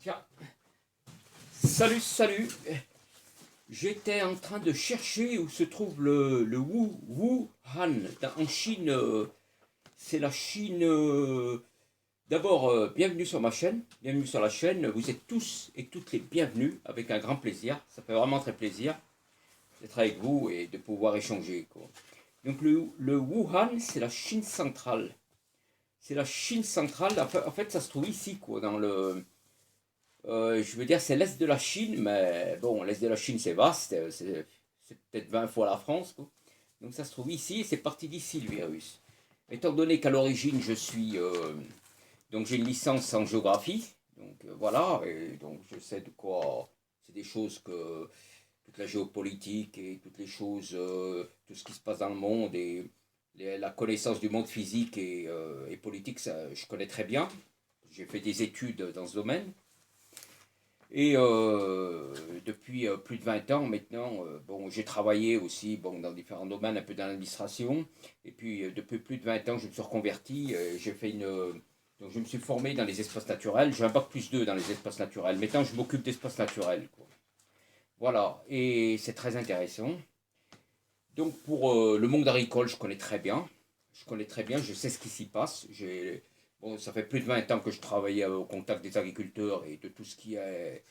Tiens, salut. J'étais en train de chercher où se trouve le Wuhan en Chine. C'est la Chine. D'abord, bienvenue sur ma chaîne, bienvenue sur la chaîne. Vous êtes tous et toutes les bienvenus, avec un grand plaisir. Ça fait vraiment très plaisir d'être avec vous et de pouvoir échanger, quoi. Donc le Wuhan, c'est la Chine centrale. C'est la Chine centrale. En fait, ça se trouve ici, quoi, dans le. Je veux dire, c'est l'Est de la Chine, mais bon, l'Est de la Chine, c'est vaste, c'est peut-être 20 fois la France, quoi. Donc ça se trouve ici, et c'est parti d'ici le virus. Étant donné qu'à l'origine, donc j'ai une licence en géographie, donc voilà, et donc je sais de quoi. C'est des choses que. Toute la géopolitique et toutes les choses, tout ce qui se passe dans le monde et la connaissance du monde physique et politique, ça, je connais très bien. J'ai fait des études dans ce domaine. Et depuis plus de 20 ans maintenant, bon, j'ai travaillé aussi bon, dans différents domaines, un peu dans l'administration. Et puis depuis plus de 20 ans, je me suis reconverti. J'ai fait une. Donc je me suis formé dans les espaces naturels. J'ai un bac plus 2 dans les espaces naturels. Maintenant, je m'occupe d'espaces naturels, quoi. Voilà, et c'est très intéressant. Donc pour le monde agricole, je connais très bien. Je connais très bien, je sais ce qui s'y passe. Bon, ça fait plus de 20 ans que je travaille au contact des agriculteurs et de tout ce qui est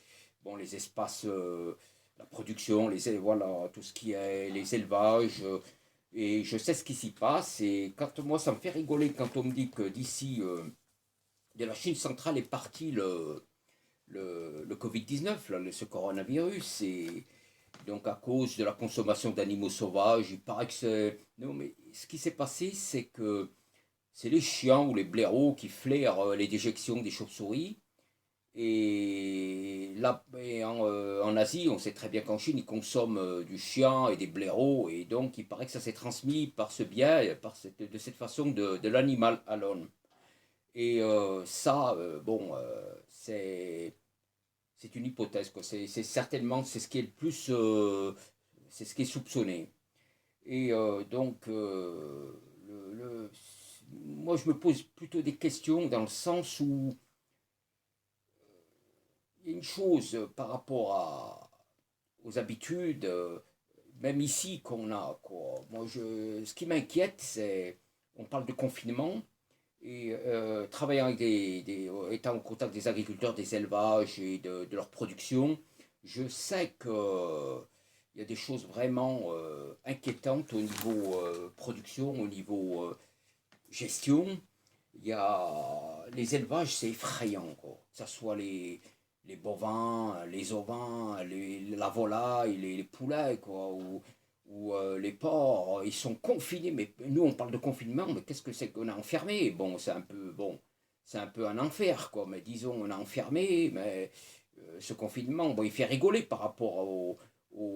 bon, les espaces, la production, voilà, tout ce qui est les élevages. Et je sais ce qui s'y passe. Et quand moi, ça me fait rigoler quand on me dit que d'ici, de la Chine centrale est parti le Covid-19, là, ce coronavirus. Et donc à cause de la consommation d'animaux sauvages, il paraît que c'est. Non, mais ce qui s'est passé, c'est que c'est les chiens ou les blaireaux qui flairent les déjections des chauves-souris. Et là, en Asie, on sait très bien qu'en Chine, ils consomment du chien et des blaireaux. Et donc, il paraît que ça s'est transmis par ce biais, de cette façon de l'animal à l'homme. Et ça, bon, c'est une hypothèse, quoi. C'est certainement, c'est ce qui est le plus, c'est ce qui est soupçonné. Et donc, moi, je me pose plutôt des questions dans le sens où il y a une chose par rapport aux habitudes, même ici qu'on a, quoi. Ce qui m'inquiète, c'est, on parle de confinement, et travaillant avec étant en contact des agriculteurs, des élevages et de leur production, je sais que il y a des choses vraiment inquiétantes au niveau production, au niveau gestion. Il y a les élevages, c'est effrayant, quoi. Que ce soit les bovins, les ovins, la volaille, les poulets, quoi, ou les porcs, ils sont confinés. Mais nous, on parle de confinement, mais qu'est-ce que c'est qu'on a enfermé? Bon, c'est un peu un enfer, quoi. Mais disons, on a enfermé, mais ce confinement, bon, il fait rigoler par rapport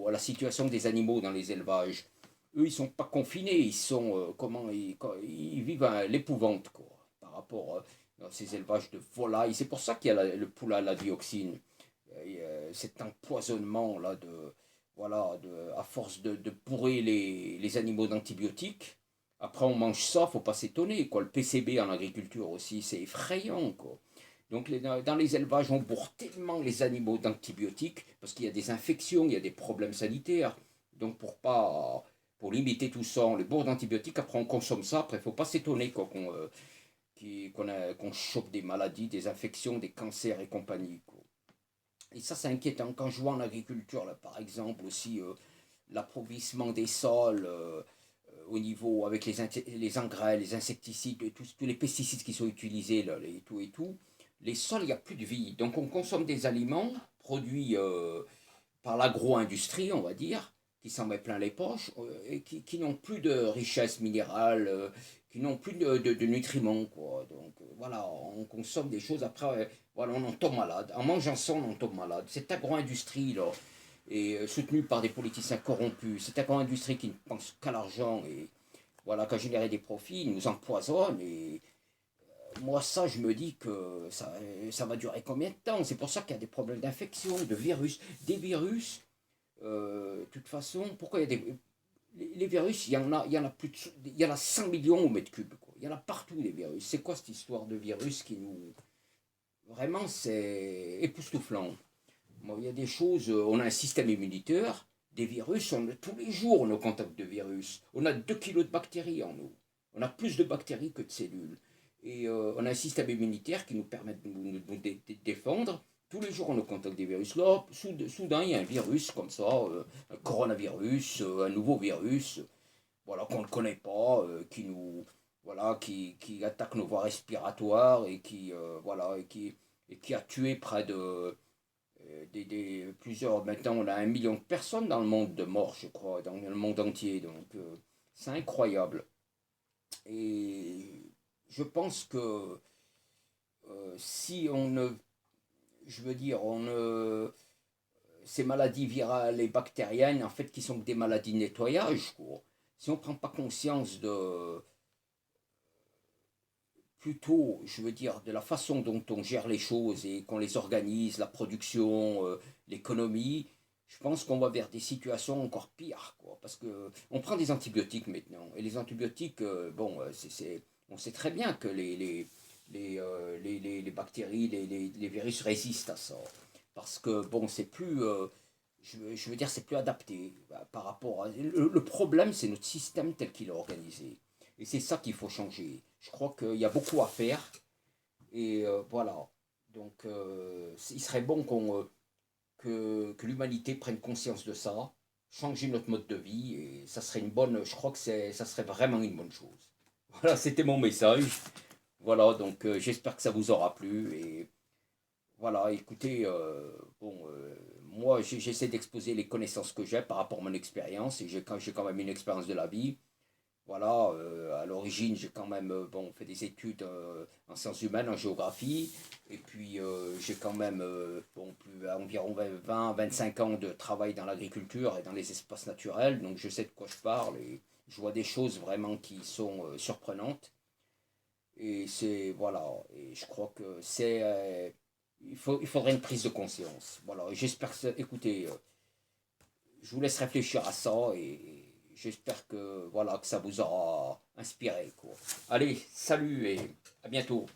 à la situation des animaux dans les élevages. Eux, ils sont pas confinés, ils sont ils vivent à l'épouvante, quoi, par rapport à ces élevages de volailles. C'est pour ça qu'il y a le poulet à la dioxine. Cet empoisonnement là voilà, à force de bourrer les animaux d'antibiotiques. Après, on mange ça, faut pas s'étonner, quoi. Le PCB en agriculture aussi, c'est effrayant, quoi. Donc dans les élevages, on bourre tellement les animaux d'antibiotiques parce qu'il y a des infections, il y a des problèmes sanitaires. Donc pour limiter tout ça, on les bourre d'antibiotiques, après on consomme ça, après il ne faut pas s'étonner qu'on chope des maladies, des infections, des cancers et compagnie, quoi. Et ça c'est inquiétant. Quand je vois en agriculture, là, par exemple aussi, l'appauvrissement des sols, au niveau avec les engrais, les insecticides, tous les pesticides qui sont utilisés, là, et tout, les sols, il n'y a plus de vie. Donc on consomme des aliments produits par l'agro-industrie, on va dire, qui s'en met plein les poches, et qui n'ont plus de richesse minérale, qui n'ont plus de nutriments, quoi. Donc voilà, on consomme des choses, après, voilà, on en tombe malade. En mangeant ça, on en tombe malade. Cette agro-industrie, là, est soutenue par des politiciens corrompus. Cette agro-industrie qui ne pense qu'à l'argent et voilà, qu'à générer des profits, ils nous empoisonne. Et moi, ça, je me dis que ça va durer combien de temps? C'est pour ça qu'il y a des problèmes d'infection, de virus. Des virus, de toute façon, pourquoi il y a les virus, il y en a plus il y en a 100 millions au mètre cube, quoi. Il y en a partout des virus. C'est quoi cette histoire de virus qui nous. vraiment, c'est époustouflant. Bon, il y a des choses, on a un système immunitaire, des virus, tous les jours on est au contact de virus. On a 2 kilos de bactéries en nous. On a plus de bactéries que de cellules. Et on a un système immunitaire qui nous permet de nous défendre. Tous les jours on est au contact des virus. Là, soudain, il y a un virus comme ça, un coronavirus, un nouveau virus, voilà, qu'on ne connaît pas, qui nous, voilà, qui attaque nos voies respiratoires et qui, voilà, et qui a tué près de plusieurs, maintenant on a 1 million de personnes dans le monde de morts, je crois, dans le monde entier, donc c'est incroyable. Et je pense que si on ne, je veux dire, on ne, ces maladies virales et bactériennes, en fait, qui sont des maladies de nettoyage, quoi. Si on ne prend pas conscience de, plutôt, je veux dire, de la façon dont on gère les choses et qu'on les organise, la production, l'économie, je pense qu'on va vers des situations encore pires, quoi. Parce que on prend des antibiotiques maintenant. Et les antibiotiques, bon, on sait très bien que les bactéries, les virus résistent à ça. Parce que, bon, c'est plus, je veux dire, c'est plus adapté par rapport à... Le problème, c'est notre système tel qu'il est organisé. Et c'est ça qu'il faut changer. Je crois qu'il y a beaucoup à faire. Et voilà. Donc, il serait bon que l'humanité prenne conscience de ça, changer notre mode de vie. Et ça serait une bonne. Je crois que ça serait vraiment une bonne chose. Voilà, c'était mon message. Voilà, donc j'espère que ça vous aura plu. Et voilà, écoutez, bon, moi j'essaie d'exposer les connaissances que j'ai par rapport à mon expérience. Et j'ai quand même une expérience de la vie. Voilà, à l'origine, j'ai quand même bon, fait des études en sciences humaines, en géographie, et puis j'ai quand même bon, environ 20-25 ans de travail dans l'agriculture et dans les espaces naturels, donc je sais de quoi je parle et je vois des choses vraiment qui sont surprenantes. Et c'est, voilà, et je crois que il faudrait une prise de conscience. Voilà, j'espère que, écoutez, je vous laisse réfléchir à ça et j'espère que voilà que ça vous aura inspiré quoi. Allez, salut et à bientôt.